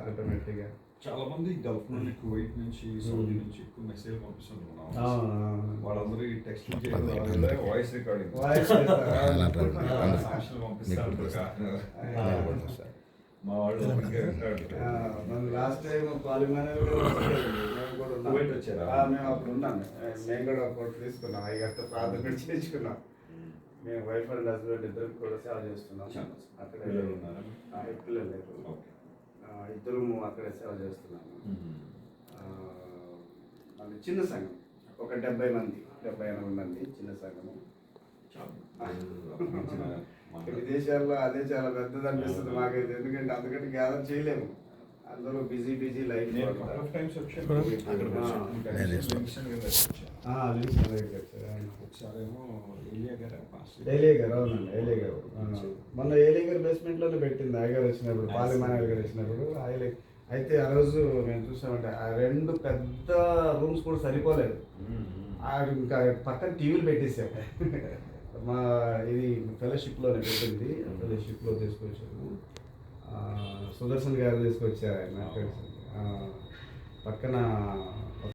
ఆటోమేటిక్గా. చాలా మంది గల్ఫ్ నుండి, కువైట్ నుంచి, సౌదీ నుంచి ఎక్కువ మెసేజ్ పంపిస్తుంటున్నాం. వాళ్ళందరూ ఈ టెక్స్ట్ వాయిస్ రికార్డింగ్ సాక్షులు పంపిస్తారు. మా వాళ్ళు లాస్ట్ టైం పాలిమానే కువైట్ వచ్చారా? మేము అప్పుడు ఉన్నాం. మేము కూడా ఒక తీసుకున్నాం. అయ్యగారితో ప్రార్థన కూడా చేసుకున్నాం. మేము వైఫ్ అండ్ హస్బెండ్ ఇద్దరికి కూడా సేవ చేస్తున్నాం. అక్కడ పిల్లలు లేరు. ఇద్దరు అక్కడే సేవ చేస్తున్నాము. అది చిన్న సంఘం, ఒక 70 మంది 80 మంది చిన్న సంఘము. విదేశాల్లో అదే చాలా పెద్దది అనిపిస్తుంది మాకైతే, ఎందుకంటే అంతకంటే గ్యాదర్ చేయలేము. అందరూ బిజీ లైఫ్. ఏలియా గారు, అవునండి, ఏలియా గారు. మొన్న ఏలియా గారు బేస్మెంట్లోనే పెట్టింది అయ్యగారు వచ్చినప్పుడు, పాలిమానయ్య గారు వచ్చినప్పుడు. అయితే ఆ రోజు మేము చూసామంటే ఆ 2 పెద్ద రూమ్స్ కూడా సరిపోలేదు. ఇంకా పక్కన టీవీలు పెట్టేసాం. మా ఇది ఫెలోషిప్లోనే పెట్టింది. ఫెలోషిప్లో తీసుకొచ్చాము. సుదర్శన్ గారు తీసుకొచ్చారు ఆయన పక్కన